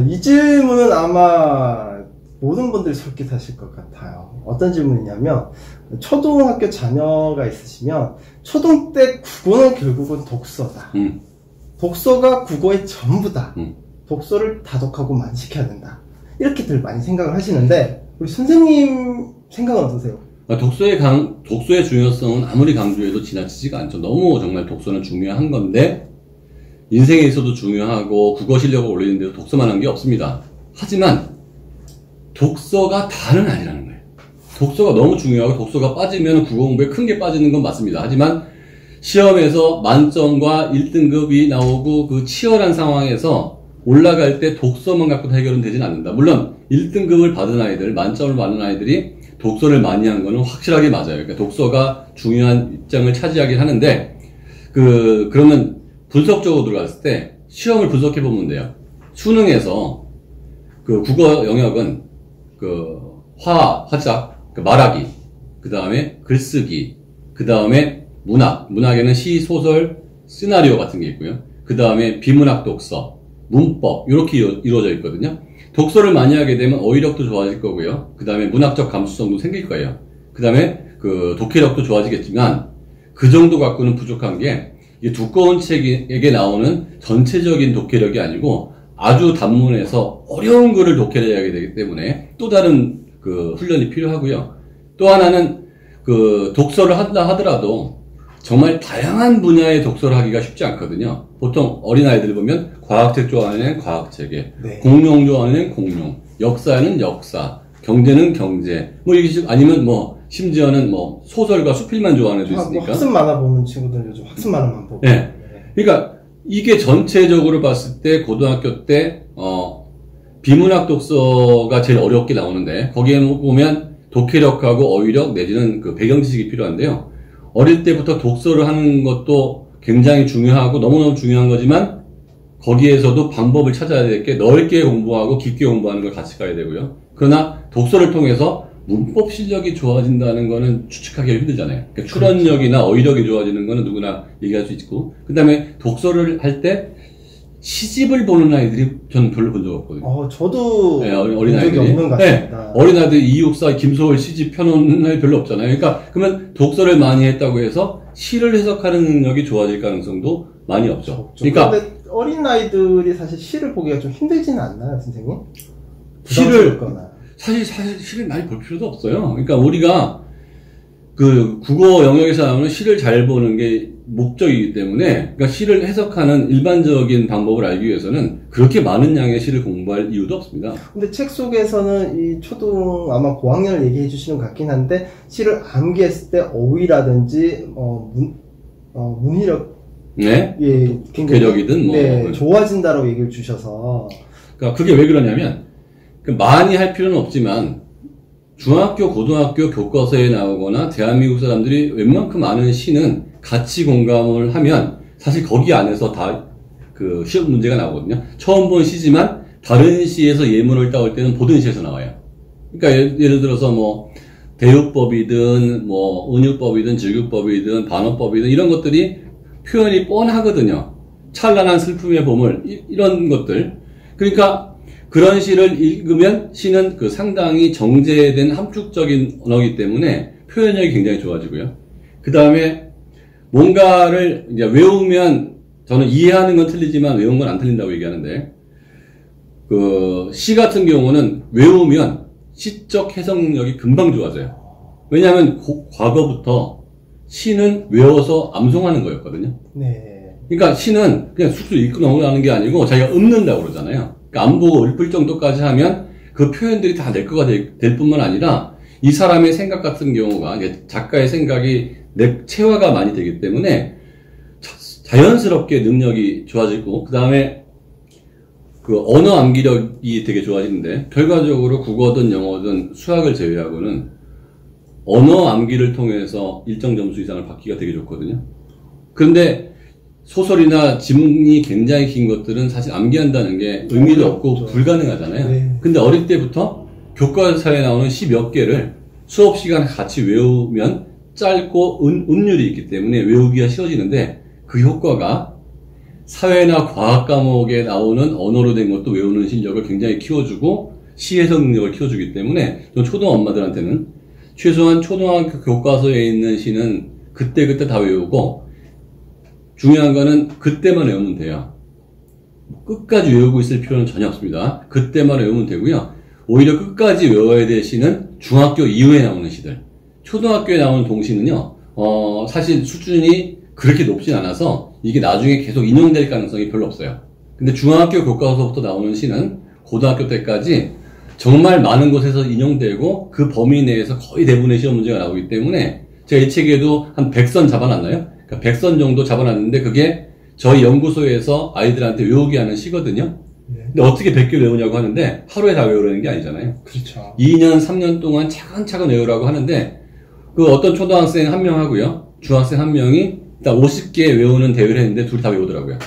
이 질문은 아마 모든 분들이 솔깃하실 것 같아요. 어떤 질문이냐면, 초등학교 자녀가 있으시면 초등 때 국어는 결국은 독서다. 독서가 국어의 전부다. 독서를 다독하고 만식해야 된다. 이렇게들 많이 생각을 하시는데, 우리 선생님 생각은 어떠세요? 독서의 중요성은 아무리 강조해도 지나치지가 않죠. 너무 정말 독서는 중요한 건데, 인생에 있어도 중요하고 국어 실력을 올리는 데도 독서만 한 게 없습니다. 하지만 독서가 다는 아니라는 거예요. 독서가 너무 중요하고 독서가 빠지면 국어 공부에 큰 게 빠지는 건 맞습니다. 하지만 시험에서 만점과 1등급이 나오고 그 치열한 상황에서 올라갈 때 독서만 갖고 해결은 되진 않는다. 물론 1등급을 받은 아이들, 만점을 받은 아이들이 독서를 많이 한 거는 확실하게 맞아요. 그러니까 독서가 중요한 입장을 차지하긴 하는데, 그러면 분석적으로 들어갔을 때 시험을 분석해 보면 돼요. 수능에서 그 국어 영역은 그 화작, 그 말하기, 그 다음에 글쓰기, 그 다음에 문학에는 시, 소설, 시나리오 같은 게 있고요. 그 다음에 비문학 독서, 문법, 이렇게 이루어져 있거든요. 독서를 많이 하게 되면 어휘력도 좋아질 거고요. 그 다음에 문학적 감수성도 생길 거예요. 그 다음에 그 독해력도 좋아지겠지만, 그 정도 갖고는 부족한 게, 이 두꺼운 책에게 나오는 전체적인 독해력이 아니고 아주 단문에서 어려운 글을 독해하게 되기 때문에 또 다른 그 훈련이 필요하고요. 또 하나는 그 독서를 한다 하더라도 정말 다양한 분야의 독서를 하기가 쉽지 않거든요. 보통 어린아이들 보면 과학책 좋아하는 과학책에, 네. 공룡 좋아하는 공룡, 역사는 역사, 경제는 경제, 뭐 이게 아니면 뭐 심지어는 뭐 소설과 수필만 좋아하는 애도 있으니까. 학습 만화 보는 친구들 요즘 학습 만화만 보고. 네. 그러니까 이게 전체적으로 봤을 때 고등학교 때 비문학 독서가 제일 어렵게 나오는데, 거기에 보면 독해력하고 어휘력 내지는 그 배경 지식이 필요한데요. 어릴 때부터 독서를 하는 것도 굉장히 중요하고 너무너무 중요한 거지만, 거기에서도 방법을 찾아야 될 게 넓게 공부하고 깊게 공부하는 걸 같이 가야 되고요. 그러나 독서를 통해서 문법 실력이 좋아진다는 거는 추측하기가 힘들잖아요. 그러니까 출언력이나 어휘력이 좋아지는 거는 누구나 얘기할 수 있고, 그 다음에 독서를 할 때 시집을 보는 아이들이 저는 별로 본 적 없거든요. 저도 네, 어린아이들이 없는 것 같습니다. 네, 어린아이들 이육사, 김소월 시집 펴놓는 아이 별로 없잖아요. 그러니까 그러면 독서를 많이 했다고 해서 시를 해석하는 능력이 좋아질 가능성도 많이 없죠. 그러니까 근데 어린아이들이 사실 시를 보기가 좀 힘들지는 않나요, 선생님? 사실 시를 많이 볼 필요도 없어요. 그러니까 우리가 그 국어 영역에서 나오는 시를 잘 보는 게 목적이기 때문에, 그러니까 시를 해석하는 일반적인 방법을 알기 위해서는 그렇게 많은 양의 시를 공부할 이유도 없습니다. 근데 책 속에서는 이 초등 아마 고학년을 얘기해 주시는 것 같긴 한데, 시를 암기했을 때 어휘라든지 문희력, 네, 예, 독해력이든 뭐, 네, 좋아진다라고 얘기를 주셔서. 그러니까 그게 왜 그러냐면, 많이 할 필요는 없지만 중학교, 고등학교 교과서에 나오거나 대한민국 사람들이 웬만큼 아는 시는 같이 공감을 하면 사실 거기 안에서 다 그 시험 문제가 나오거든요. 처음 본 시지만 다른 시에서 예문을 따올 때는 보던 시에서 나와요. 그러니까 예를 들어서 뭐 대유법이든 뭐 은유법이든 질규법이든 반어법이든 이런 것들이 표현이 뻔하거든요. 찬란한 슬픔의 봄을, 이런 것들. 그러니까 그런 시를 읽으면 시는 그 상당히 정제된 함축적인 언어이기 때문에 표현력이 굉장히 좋아지고요. 그 다음에 뭔가를 이제 외우면, 저는 이해하는 건 틀리지만 외운 건 안 틀린다고 얘기하는데, 그 시 같은 경우는 외우면 시적 해석력이 금방 좋아져요. 왜냐하면 과거부터 시는 외워서 암송하는 거였거든요. 네. 그러니까 시는 그냥 쑥쑥 읽고 넘어가는 게 아니고 자기가 읊는다고 그러잖아요. 그러니까 안 보고 읊을 정도까지 하면 그 표현들이 다 내 거가 될 뿐만 아니라 이 사람의 생각 같은 경우가, 작가의 생각이 체화가 많이 되기 때문에 자연스럽게 능력이 좋아지고, 그 다음에 그 언어 암기력이 되게 좋아지는데, 결과적으로 국어든 영어든 수학을 제외하고는 언어 암기를 통해서 일정 점수 이상을 받기가 되게 좋거든요. 그런데 소설이나 지문이 굉장히 긴 것들은 사실 암기한다는 게 의미도 없고 불가능하잖아요. 네. 근데 어릴 때부터 교과서에 나오는 시 몇 개를 수업 시간에 같이 외우면 짧고 음률이 있기 때문에 외우기가 쉬워지는데, 그 효과가 사회나 과학 과목에 나오는 언어로 된 것도 외우는 실력을 굉장히 키워주고 시해석 능력을 키워주기 때문에 전 초등 엄마들한테는 최소한 초등학교 교과서에 있는 시는 그때그때 다 외우고 중요한 거는 그때만 외우면 돼요. 끝까지 외우고 있을 필요는 전혀 없습니다. 그때만 외우면 되고요. 오히려 끝까지 외워야 될 시는 중학교 이후에 나오는 시들. 초등학교에 나오는 동시는요, 사실 수준이 그렇게 높진 않아서 이게 나중에 계속 인용될 가능성이 별로 없어요. 근데 중학교 교과서부터 나오는 시는 고등학교 때까지 정말 많은 곳에서 인용되고 그 범위 내에서 거의 대부분의 시험 문제가 나오기 때문에 제가 이 책에도 한 100선 잡아놨나요? 그러니까 100선 정도 잡아놨는데 그게 저희 연구소에서 아이들한테 외우게 하는 시거든요. 근데 어떻게 100개 외우냐고 하는데 하루에 다 외우라는 게 아니잖아요. 그렇죠. 2년, 3년 동안 차근차근 외우라고 하는데 그 어떤 초등학생 한 명 하고요. 중학생 한 명이 일단 50개 외우는 대회를 했는데 둘이 다 외우더라고요.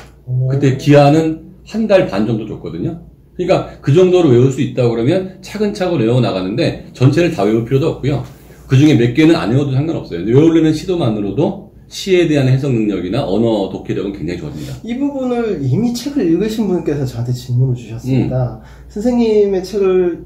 그때 기한은 한 달 반 정도 줬거든요. 그러니까 그 정도로 외울 수 있다고 그러면 차근차근 외워 나가는데 전체를 다 외울 필요도 없고요. 그 중에 몇 개는 안 외워도 상관없어요. 외우려는 시도만으로도 시에 대한 해석 능력이나 언어 독해력은 굉장히 좋아집니다. 이 부분을 이미 책을 읽으신 분께서 저한테 질문을 주셨습니다. 선생님의 책을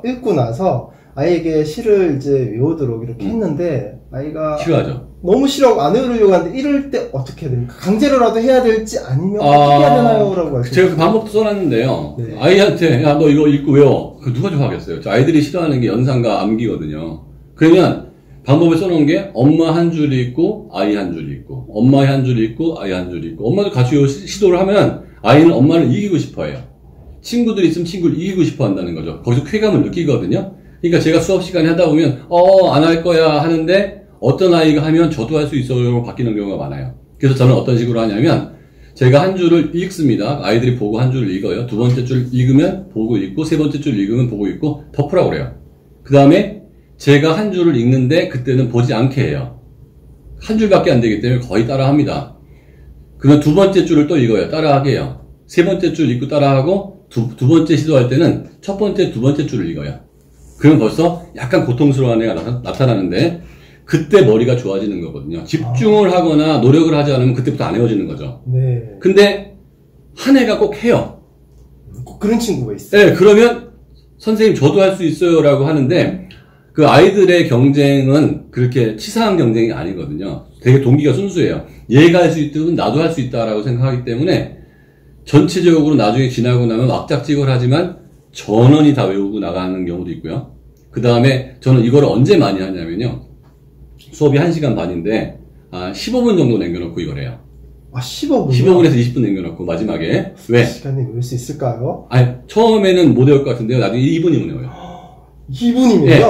읽고 나서 아이에게 시를 이제 외우도록 이렇게 했는데 아이가 싫어하죠. 너무 싫어하고 안 외우려고 하는데 이럴 때 어떻게 해야 됩니까? 강제로라도 해야 될지 아니면 어떻게 해야 되나요? 라고 하셨어요. 제가 그 방법도 써놨는데요. 네. 아이한테 야 너 이거 읽고 외워. 그 누가 좋아하겠어요. 아이들이 싫어하는 게 연상과 암기거든요. 그러면 방법을 써놓은 게 엄마 한 줄 읽고 아이 한 줄 읽고 엄마의 한 줄 읽고 아이 한 줄 읽고 엄마도 같이 시도를 하면 아이는 엄마를 이기고 싶어해요. 친구들이 있으면 친구를 이기고 싶어 한다는 거죠. 거기서 쾌감을 느끼거든요. 그러니까 제가 수업 시간에 하다 보면 안 할 거야 하는데 어떤 아이가 하면 저도 할 수 있어요 바뀌는 경우가 많아요. 그래서 저는 어떤 식으로 하냐면 제가 한 줄을 읽습니다. 아이들이 보고 한 줄을 읽어요. 두 번째 줄 읽으면 보고 읽고 세 번째 줄 읽으면 보고 읽고 덮으라고 그래요. 그 다음에 제가 한 줄을 읽는데 그때는 보지 않게 해요. 한 줄밖에 안 되기 때문에 거의 따라합니다. 그러면 두 번째 줄을 또 읽어요. 따라하게 해요. 세 번째 줄 읽고 따라하고 두 번째 시도할 때는 첫 번째, 두 번째 줄을 읽어요. 그럼 벌써 약간 고통스러운 애가 나타나는데 그때 머리가 좋아지는 거거든요. 집중을 하거나 노력을 하지 않으면 그때부터 안 외워지는 거죠. 네. 근데 한 애가 꼭 해요. 꼭 그런 친구가 있어요. 네, 그러면 선생님 저도 할 수 있어요 라고 하는데 그 아이들의 경쟁은 그렇게 치사한 경쟁이 아니거든요. 되게 동기가 순수해요. 얘가 할 수 있든 나도 할 수 있다라고 생각하기 때문에 전체적으로 나중에 지나고 나면 왁작지껄 하지만 전원이 다 외우고 나가는 경우도 있고요. 그 다음에 저는 이걸 언제 많이 하냐면요. 수업이 1시간 반인데 15분 정도 남겨놓고 이걸 해요. 15분이요? 15분에서 20분 남겨놓고 마지막에 왜? 시간에 외울 수 있을까요? 처음에는 못 외울 것 같은데요. 나중에 2분이면 외워요. 2분이면요? 네.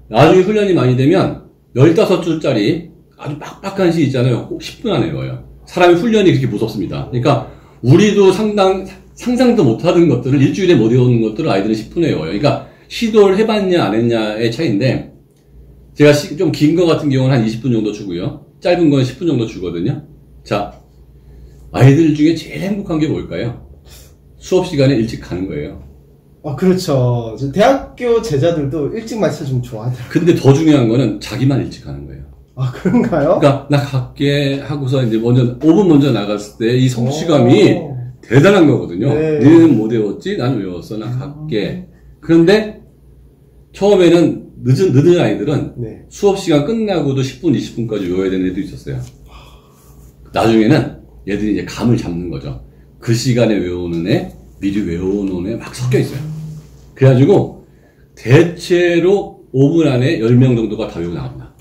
나중에 훈련이 많이 되면 15줄짜리 아주 빡빡한 시 있잖아요. 꼭 10분 안에 외워요. 사람의 훈련이 그렇게 무섭습니다. 그러니까 우리도 상상도 못하던 것들을 일주일에 못 외우는 것들을 아이들은 10분에 외워요. 그러니까 시도를 해봤냐 안 했냐의 차이인데 제가 좀 긴 거 같은 경우는 한 20분 정도 주고요. 짧은 건 10분 정도 주거든요. 자, 아이들 중에 제일 행복한 게 뭘까요? 수업 시간에 일찍 가는 거예요. 그렇죠. 대학교 제자들도 일찍 마치면 좋아하더라고요. 근데 더 중요한 거는 자기만 일찍 가는 거예요. 그런가요? 그러니까 나 갈게 하고서 이제 5분 먼저 나갔을 때 이 성취감이 대단한 거거든요. 네. 너는 못 외웠지? 나는 외웠어. 나 갈게. 그런데 처음에는 늦은 아이들은 네. 수업 시간 끝나고도 10분, 20분까지 외워야 되는 애도 있었어요. 나중에는 얘들이 이제 감을 잡는 거죠. 그 시간에 외우는 애, 미리 외워놓은 애 막 섞여 있어요. 그래가지고 대체로 5분 안에 10명 정도가 다 외우고 나갑니다.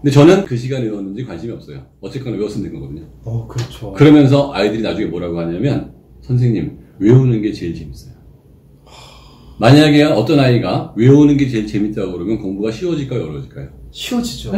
근데 저는 그 시간에 외웠는지 관심이 없어요. 어쨌거나 외웠으면 된 거거든요. 그렇죠. 그러면서 아이들이 나중에 뭐라고 하냐면 선생님 외우는 게 제일 재밌어요. 만약에 어떤 아이가 외우는 게 제일 재밌다고 그러면 공부가 쉬워질까요? 어려워질까요? 쉬워지죠.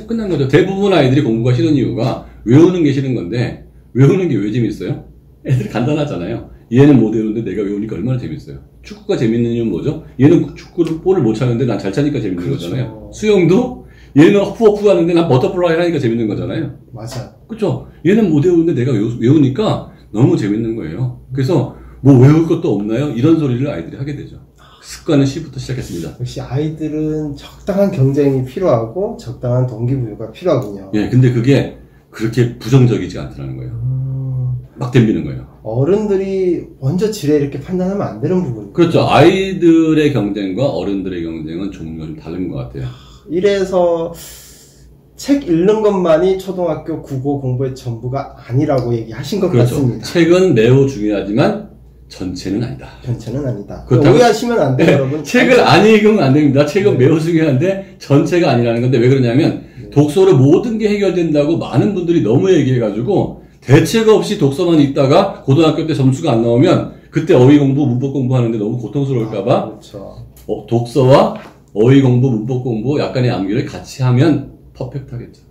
끝난 거죠. 대부분 아이들이 공부가 싫은 이유가 외우는 게 싫은 건데 외우는 게 왜 재밌어요? 애들이 간단하잖아요. 얘는 못 외우는데 내가 외우니까 얼마나 재밌어요. 축구가 재밌는 이유는 뭐죠? 얘는 축구를 볼을 못 차는데 난 잘 차니까 재밌는 그렇죠. 거잖아요. 수영도 얘는 허프허프 하는데 난 버터플라이 하니까 재밌는 거잖아요. 맞아. 그렇죠. 얘는 못 외우는데 내가 외우니까 너무 재밌는 거예요. 그래서 뭐 외울 것도 없나요? 이런 소리를 아이들이 하게 되죠. 습관은 시부터 시작했습니다. 역시 아이들은 적당한 경쟁이 필요하고 적당한 동기부여가 필요하군요. 예, 근데 그게 그렇게 부정적이지 않다는 거예요. 막 덤비는 거예요. 어른들이 먼저 지레 이렇게 판단하면 안 되는 부분. 그렇죠. 아이들의 경쟁과 어른들의 경쟁은 종류가 좀 다른 것 같아요. 이래서 책 읽는 것만이 초등학교 국어 공부의 전부가 아니라고 얘기하신 것 그렇죠. 같습니다. 책은 매우 중요하지만 전체는 아니다. 전체는 아니다. 그렇다고- 오해하시면 안 돼요, 여러분. 책을 안 읽으면 안 됩니다. 책은 매우 중요한데 전체가 아니라는 건데 왜 그러냐면 독서로 모든 게 해결된다고 많은 분들이 너무 얘기해가지고 대책 없이 독서만 읽다가 고등학교 때 점수가 안 나오면 그때 어휘 공부, 문법 공부하는데 너무 고통스러울까봐 그렇죠. 독서와 어휘 공부, 문법 공부, 약간의 암기를 같이 하면 퍼펙트하겠죠.